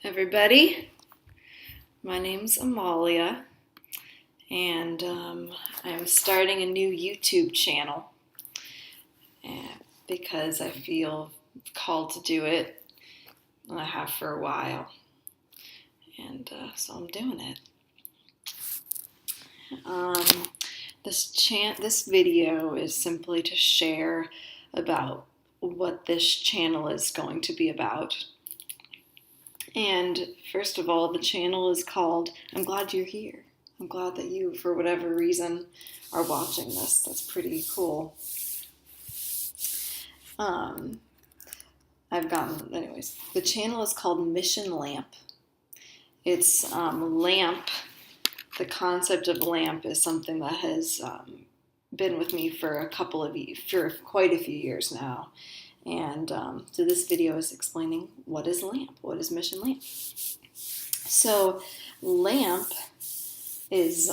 Everybody, my name's Amalia, and I'm starting a new YouTube channel because I feel called to do it, and I have for a while, and so I'm doing it. This video is simply to share about what this channel is going to be about. And first of all, the channel is called I'm Glad You're Here. I'm glad that you, for whatever reason, are watching this. That's pretty cool. Anyways, the channel is called Mission Lamp. It's lamp. The concept of lamp is something that has been with me for quite a few years now. And so this video is explaining what is lamp, what is Mission Lamp. So lamp is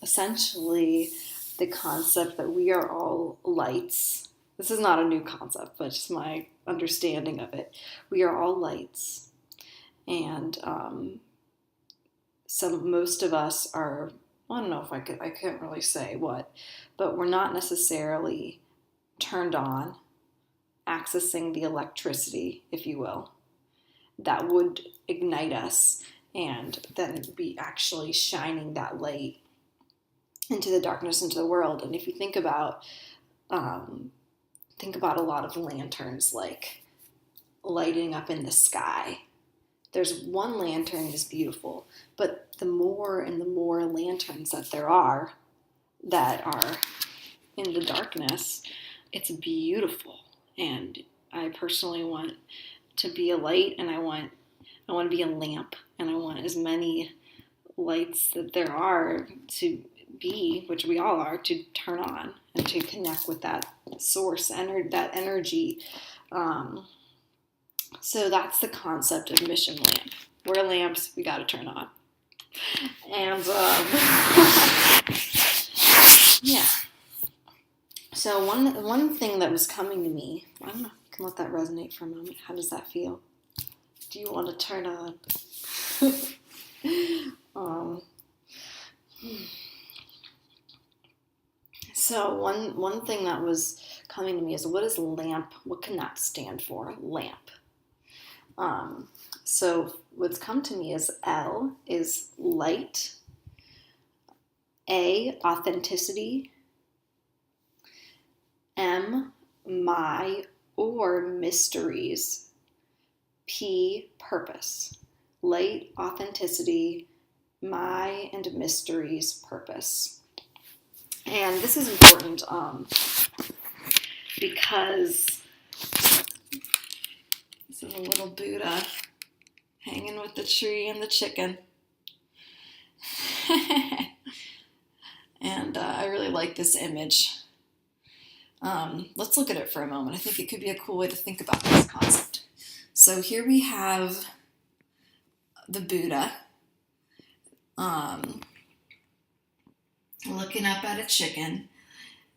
essentially the concept that we are all lights. This is not a new concept, but just my understanding of it. We are all lights, and most of us are. I don't know if I can't really say what, but we're not necessarily turned on, accessing the electricity, if you will, that would ignite us and then be actually shining that light into the darkness, into the world. And if you think about a lot of lanterns, like lighting up in the sky. There's one lantern is beautiful, but the more and the more lanterns that are in the darkness, it's beautiful. And I personally want to be a light, and I want to be a lamp, and I want as many lights that there are to be, which we all are, to turn on and to connect with that source, that energy. So that's the concept of Mission Lamp. We're lamps, we got to turn on. And yeah. So one thing that was coming to me, I don't know, I can let that resonate for a moment. How does that feel? Do you want to turn on? So one thing that was coming to me is, what is lamp? What can that stand for? Lamp. So what's come to me is L is light, A, authenticity, M, my or mysteries, P, purpose. Light, authenticity, my and mysteries, purpose. And this is important because this is a little Buddha hanging with the tree and the chicken. And I really like this image. Let's look at it for a moment. I think it could be a cool way to think about this concept. So here we have the Buddha looking up at a chicken.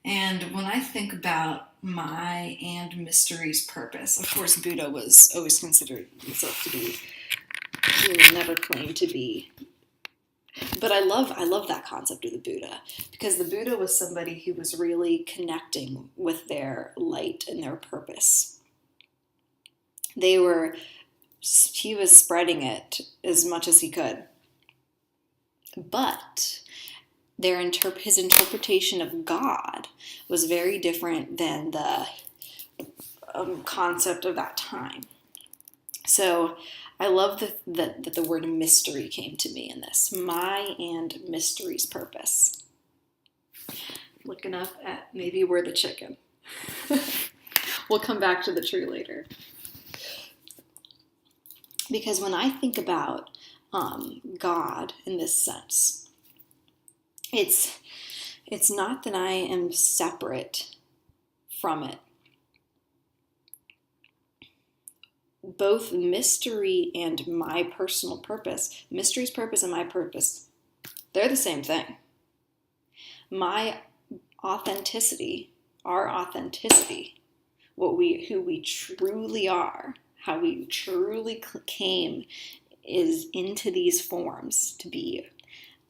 And when I think about my and mystery's purpose, of course, Buddha was always considered himself to be, he never claimed to be. But I love that concept of the Buddha, because the Buddha was somebody who was really connecting with their light and their purpose. He was spreading it as much as he could. But his interpretation of God was very different than the concept of that time. So I love that the word mystery came to me in this. My and mystery's purpose. Looking up at maybe we're the chicken. We'll come back to the tree later. Because when I think about God in this sense, it's not that I am separate from it. Both mystery and my personal purpose, mystery's purpose and my purpose, they're the same thing. My authenticity, our authenticity, who we truly are, how we truly came is into these forms to be.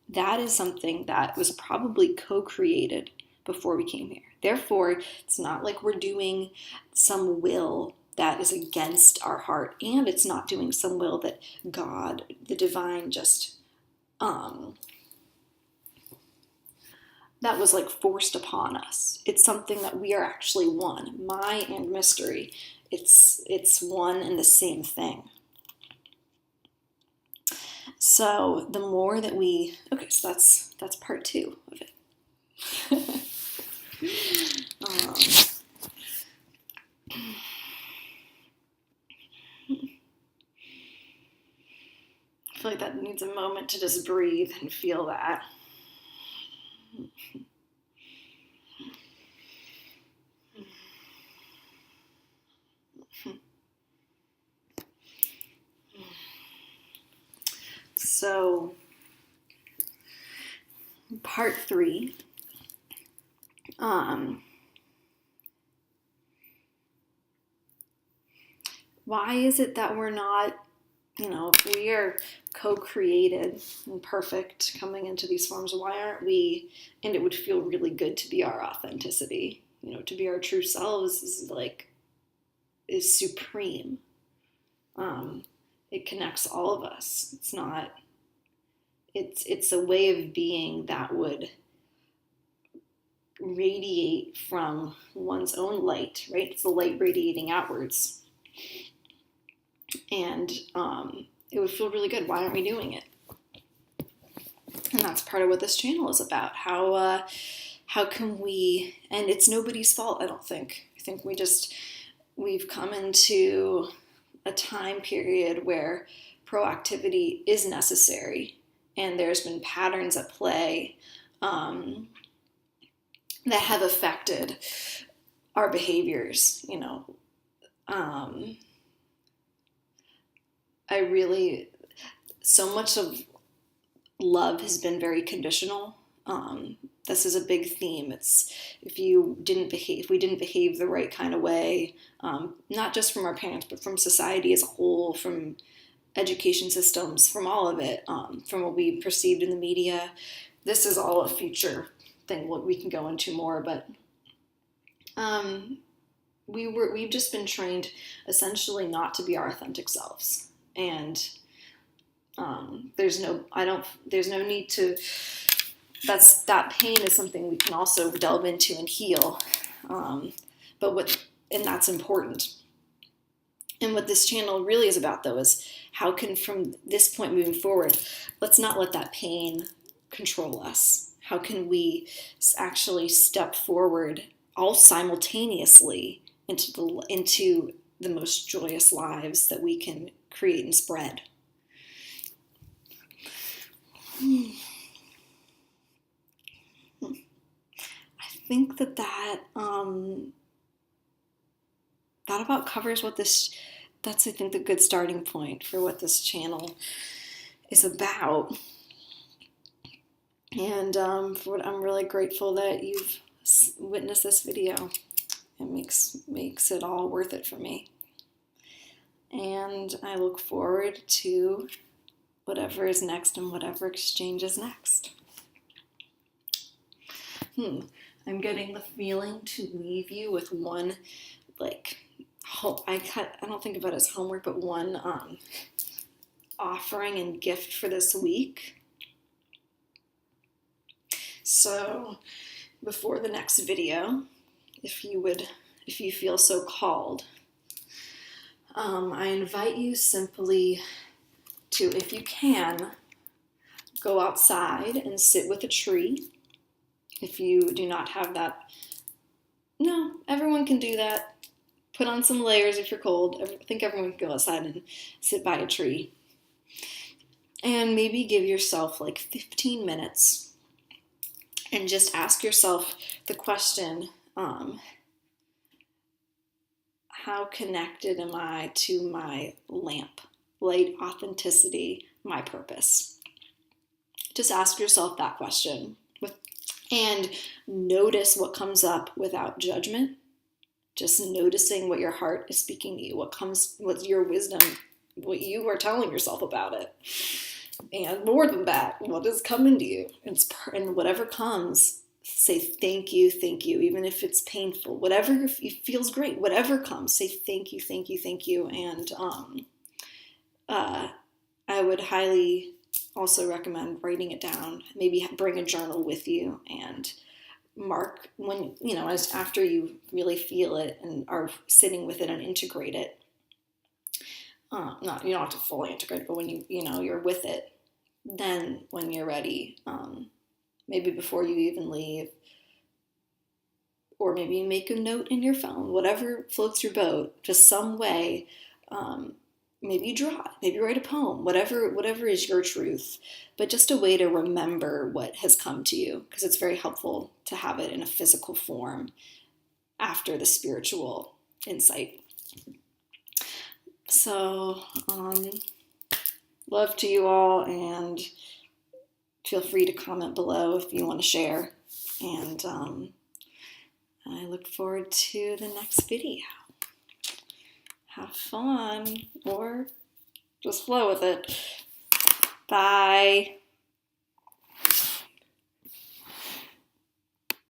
That is something that was probably co-created before we came here. Therefore, it's not like we're doing some will that is against our heart, and it's not doing some will that God, the divine, just that was like forced upon us. It's something that we are actually one. My and mystery, it's one and the same thing. So the more that we, okay, so that's part 2 of it. I feel like that needs a moment to just breathe and feel that. So, part 3, why is it that we're not, if we are co-created and perfect coming into these forms, why aren't we, and it would feel really good to be our authenticity, to be our true selves is supreme. It connects all of us. It's a way of being that would radiate from one's own light, right? It's the light radiating outwards. And it would feel really good. Why aren't we doing it? And that's part of what this channel is about. How can we, and it's nobody's fault, I don't think. I think we've come into a time period where proactivity is necessary, and there's been patterns at play that have affected our behaviors, so much of love has been very conditional. This is a big theme. It's if we didn't behave the right kind of way, not just from our parents, but from society as a whole, from education systems, from all of it, from what we perceived in the media. This is all a future thing we can go into more, but we've just been trained essentially not to be our authentic selves, and there's no need to. That pain is something we can also delve into and heal, and that's important. And what this channel really is about, though, is how can, from this point moving forward, let's not let that pain control us. How can we actually step forward all simultaneously into the most joyous lives that we can create and spread? I think that about covers what that's I think the good starting point for what this channel is about. And for what I'm really grateful that you've witnessed this video. It makes it all worth it for me. And I look forward to whatever is next and whatever exchange is next. I'm getting the feeling to leave you with one, I don't think about it as homework, but one offering and gift for this week. So before the next video, if you feel so called, I invite you simply to, if you can, go outside and sit with a tree. If you do not have that, no, everyone can do that. Put on some layers if you're cold. I think everyone can go outside and sit by a tree. And maybe give yourself 15 minutes and just ask yourself the question, how connected am I to my lamp, light, authenticity, my purpose? Just ask yourself that question and notice what comes up without judgment just noticing what your heart is speaking to you, what's your wisdom, what you are telling yourself about it. And more than that, what is coming to you. And whatever comes, say thank you, even if it's painful. Whatever feels great, whatever comes, say thank you, thank you. And I would highly also recommend writing it down. Maybe bring a journal with you and mark when, as after you really feel it and are sitting with it and integrate it. Not, you don't have to fully integrate it, but when you're with it, then when you're ready, maybe before you even leave, or maybe you make a note in your phone, whatever floats your boat, just some way. Maybe you draw it, maybe write a poem, whatever is your truth, but just a way to remember what has come to you, because it's very helpful to have it in a physical form after the spiritual insight. So, love to you all, and feel free to comment below if you want to share. And I look forward to the next video. Have fun, or just flow with it. Bye.